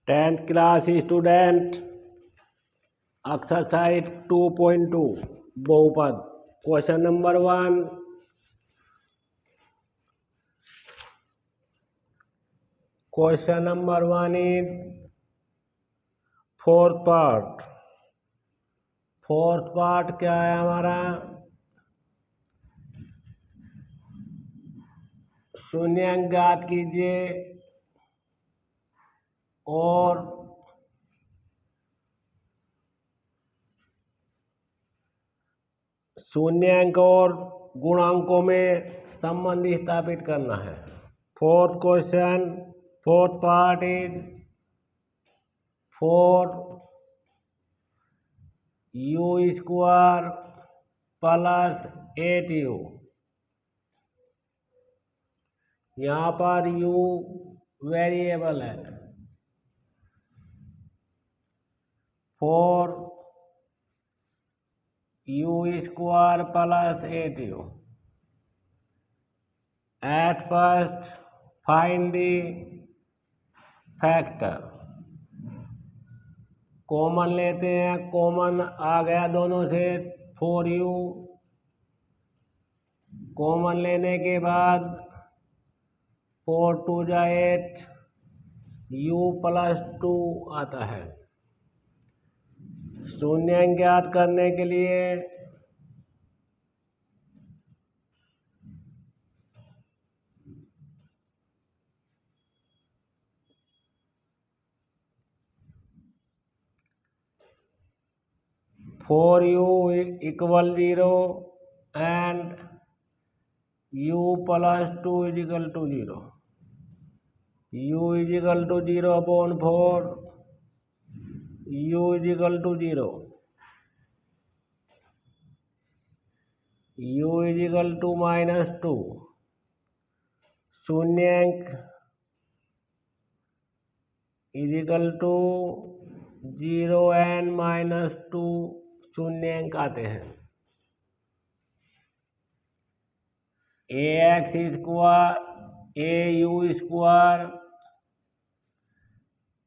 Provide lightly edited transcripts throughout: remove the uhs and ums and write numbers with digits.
10th class student exercise 2.2 बहुपद question number 1। Question number 1 is fourth part. Fourth part क्या है हमारा? शून्यांक ज्ञात कीजिए और शून्यांक और गुणांकों में संबंध स्थापित करना है। Fourth question, fourth part is 4u² plus 8u। यहाँ पर u वेरिएबल है। 4u² plus 8u। At first find the factor। Common लेते हैं, कॉमन आ गया दोनों से 4u। कॉमन लेने के बाद 4 2 जा 8, u प्लस 2 आता है। शून्यांक ज्ञात करने के लिए for u equal 0 and u plus 2 is equal to 0। u is equal to 0 upon 4, u is equal to 0। u is equal to -2। शून्यांक is equal to 0 and -2 शून्यांक आते हैं। au²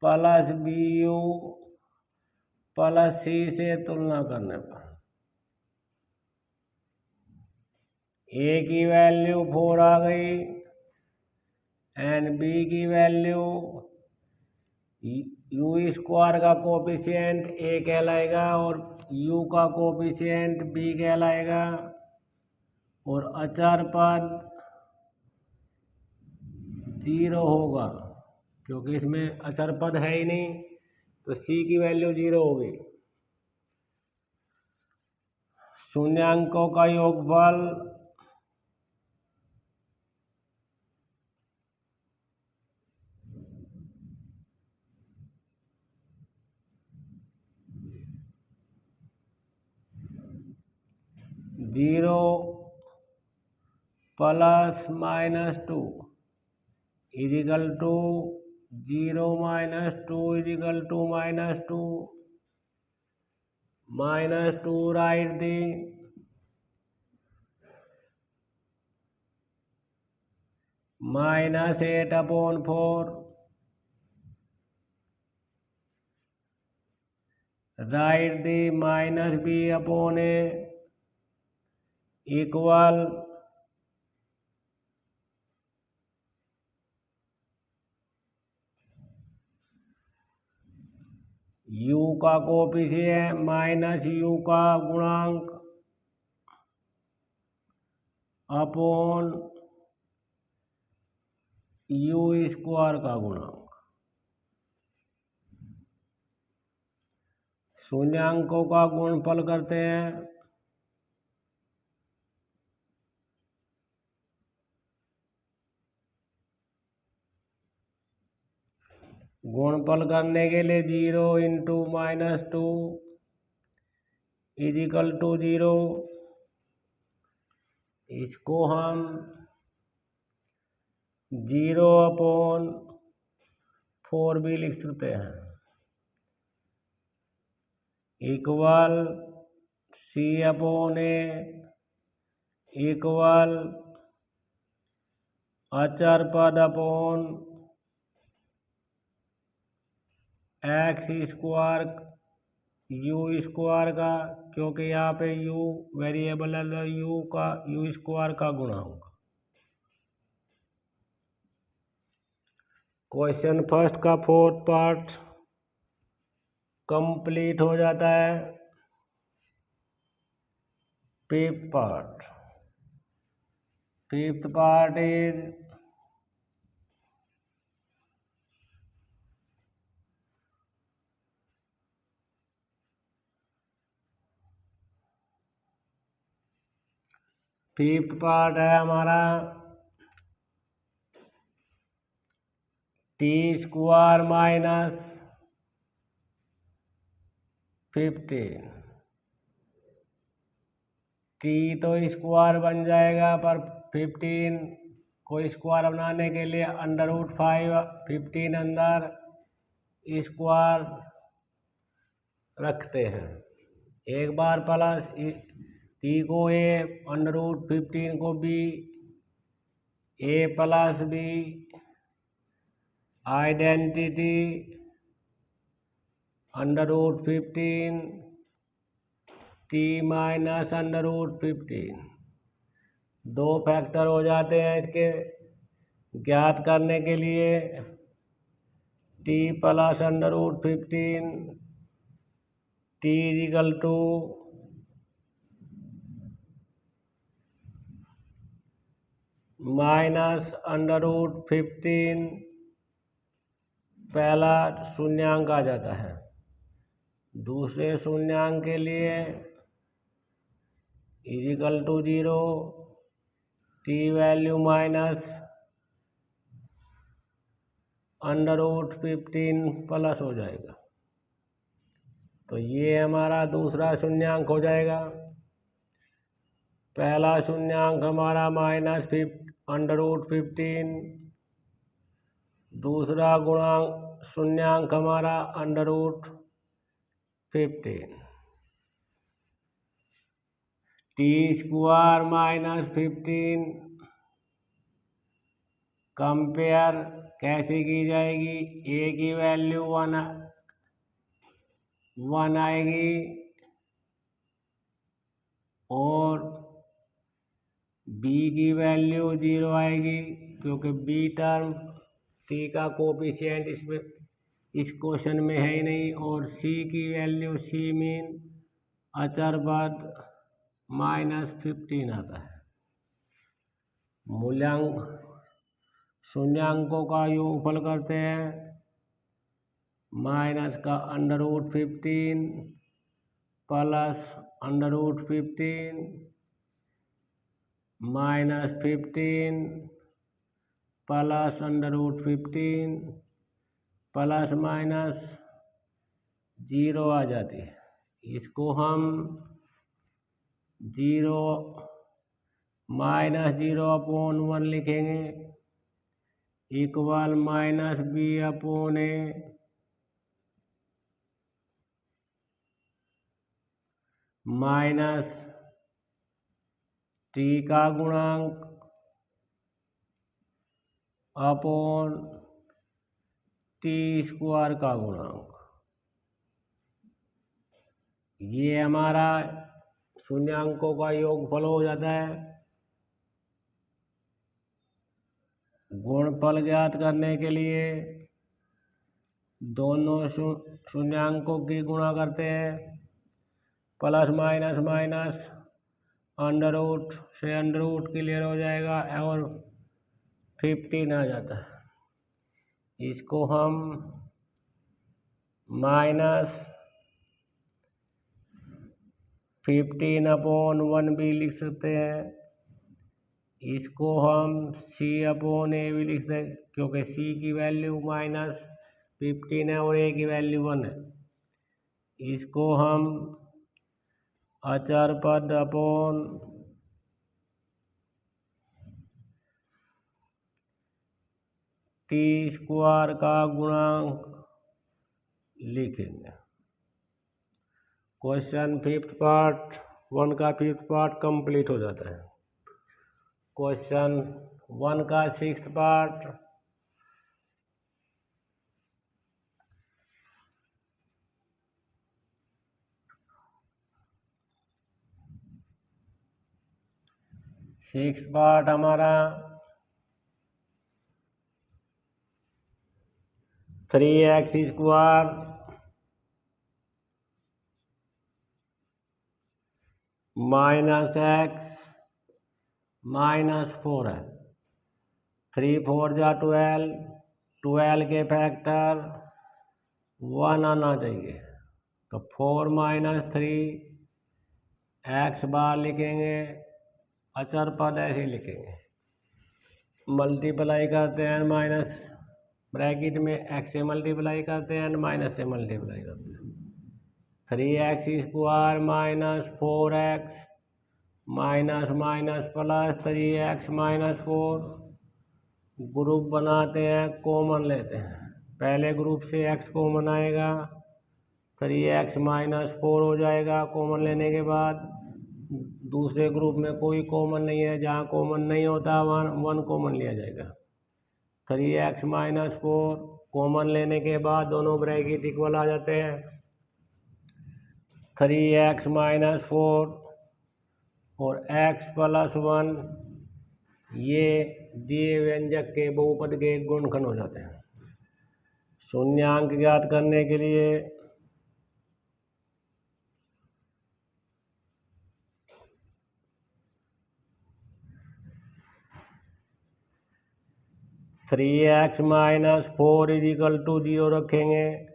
plus bu plus c से तुलना करने पर a की value 4 आ गई and b की value u² का कोफिशिएंट a कहलाएगा और u का कोफिशिएंट b कहलाएगा और अचर पद 0 होगा क्योंकि इसमें अचर पद है ही नहीं, तो c की वैल्यू 0 होगी। शून्यांकों का योगफल zero plus -2 is equal to 0 -2 is equal to -2। -2 right the -8 upon 4 right the -b upon a equal u का कोफिशिएंट माइनस u का गुणांक अपॉन u² का गुणांक। शून्यांकों का गुणनफल करते हैं। गुणनफल करने के लिए 0 इंटू -2 इज इक्वल टू 0। इसको हम 0 अपॉन 4 भी लिख सकते हैं equal c upon a equal अचर पद upon x square you square का, क्योंकि यहाँ पे यू वेरिएबल है, यू स्क्वायर का गुणांक। क्वेश्चन फर्स्ट का फोर्थ पार्ट कंप्लीट हो जाता है। फिफ्थ पार्ट इज है हमारा टी स्क्वायर माइनस 15। टी तो स्क्वायर बन जाएगा, पर 15 को स्क्वायर बनाने के लिए √5 15 अंदर स्क्वायर रखते हैं। एक बार प्लस टी को ए, √15 को B, A plus B identity √15 T minus √15। दो फैक्टर हो जाते हैं इसके ज्ञात करने के लिए। T plus √15 T equal to minus √15। पहला शून्यांक आ जाता है। दूसरे शून्यांक के लिए equal to 0, T value minus √15 plus हो जाएगा। तो ये हमारा दूसरा शून्यांक हो जाएगा। पहला शून्यांक हमारा माइनस √15, दूसरा गुणांक शून्यांक हमारा √15। टी स्क्वायर माइनस 15 कंपेयर कैसे की जाएगी? ए की वैल्यू 1 आएगी और बी की वैल्यू 0 आएगी, क्योंकि बी टर्म टी का कोफिशिएंट इसमें इस क्वेश्चन में है ही नहीं। और सी की वैल्यू, सी मीन अचर पद -15 आता है। शून्यांकों का योगफल करते हैं। माइनस का √15 प्लस √15 -15 प्लस √15 प्लस माइनस 0 आ जाती है। इसको हम 0 -0/1 लिखेंगे, इक्वल -b/a माइनस टी का गुणांक अपॉन टी स्क्वायर का गुणांक। ये हमारा शून्यांकों का योगफल हो जाता है। गुणफल ज्ञात करने के लिए दोनों शून्यांकों की गुणा करते हैं। Plus minus minus under root clear हो जाएगा और 15 आ जाता है। इसको हम -15/1 भी लिख सकते हैं। इसको हम c/a भी लिख सकते हैं, क्योंकि c की वैल्यू -15 है और a की वैल्यू 1 है। इसको हम अचर पद अपॉन टी स्क्वायर का गुणांक लिखेंगे। क्वेश्चन फिफ्थ पार्ट 1 का फिफ्थ पार्ट कंप्लीट हो जाता है। क्वेश्चन 1 का सिक्स्थ पार्ट सिक्स पार्ट हमारा 3x² माइनस x माइनस 4 है। 3 4 जा 12, 12 के फैक्टर 1 आना चाहिए, तो 4 माइनस 3 x बार लिखेंगे, अचर पद ऐसे लिखेंगे, मल्टीप्लाई करते हैं माइनस ब्रैकेट में x से मल्टीप्लाई करते हैं माइनस से मल्टीप्लाई करते हैं। 3x² minus 4x minus minus plus 3x minus 4, group बनाते हैं, कॉमन लेते हैं। पहले ग्रुप से x कॉमन आएगा, 3x माइनस 4 हो जाएगा कॉमन लेने के बाद। दूसरे ग्रुप में कोई कॉमन नहीं है, जहाँ कॉमन नहीं होता वहाँ 1 कॉमन लिया जाएगा। 3x माइनस 4 कॉमन लेने के बाद दोनों ब्रैकेट इक्वल आ जाते हैं। 3x माइनस 4 और x प्लस 1 ये दिए व्यंजक के बहुपद के गुणनखंड हो जाते हैं। शून्यांक ज्ञात करने के लिए three x minus 4 is equal to 0 रखेंगे।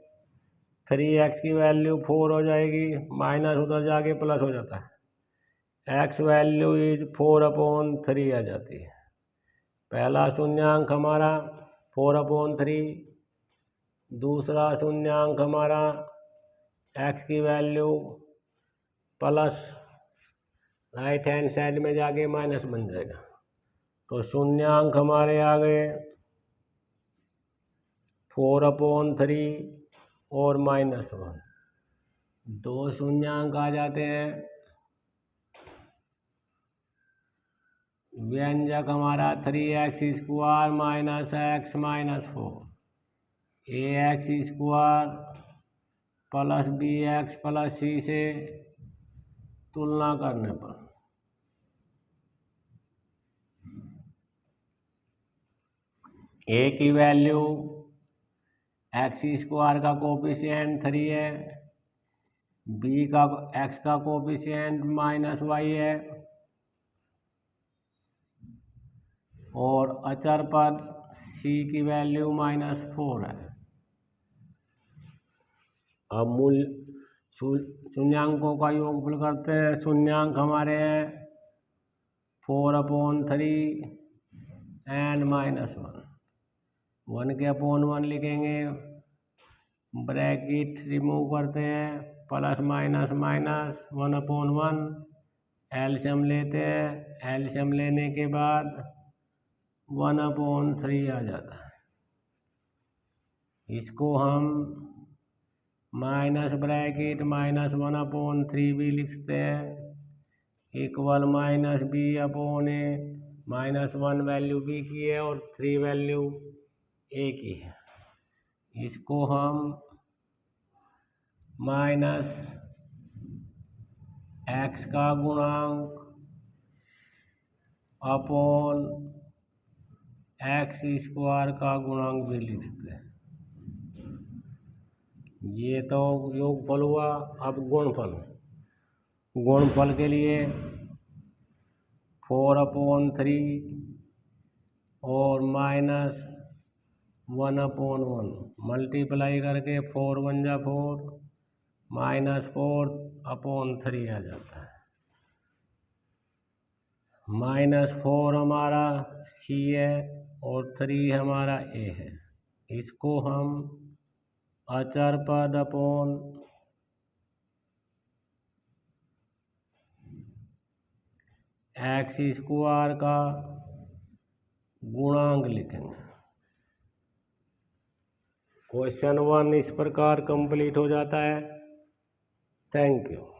3x की वैल्यू 4 हो जाएगी, माइनस उधर जाके प्लस हो जाता है। x वैल्यू इज 4/3 आ जाती है। पहला शून्यांक हमारा 4/3, दूसरा शून्यांक हमारा x की value plus right hand side में जाके माइनस बन जाएगा। तो शून्यांक हमारे आ गए 4/3 और -1, दो शून्यांक आ जाते हैं। व्यंजक हमारा 3x² minus x minus 4, ax² plus bx plus c से तुलना करने पर a की वैल्यू x² का कोफिशिएंट 3 है, b का x का कोफिशिएंट -y है और अचर पद c की वैल्यू -4 है। अब मूल शून्यांकों का योगफल करते हैं। शून्यांक हमारे हैं 4/3 एंड -1, 1 के अपॉन 1 लिखेंगे, ब्रैकेट रिमूव करते हैं, प्लस माइनस माइनस 1/1, एलसीएम लेते हैं, एलसीएम लेने के बाद 1/3 आ जाता है। इसको हम माइनस ब्रैकेट -1/3 भी लिखते हैं, इक्वल -b/a, -1 वैल्यू b की है और 3 वैल्यू a की है। इसको हम माइनस x का गुणांक अपॉन x² का गुणांक भी लिख सकते हैं। ये तो योगफल हुआ। अब गुणनफल, गुणनफल के लिए 4/3 और -1/1 मल्टीप्लाई करके 4 1 जा 4, -4/3 आ जाता है। -4 हमारा c है और 3 हमारा a है। इसको हम अचर पद अपॉन x² का गुणांक लिखेंगे। क्वेश्चन 1 इस प्रकार कंप्लीट हो जाता है। Thank you.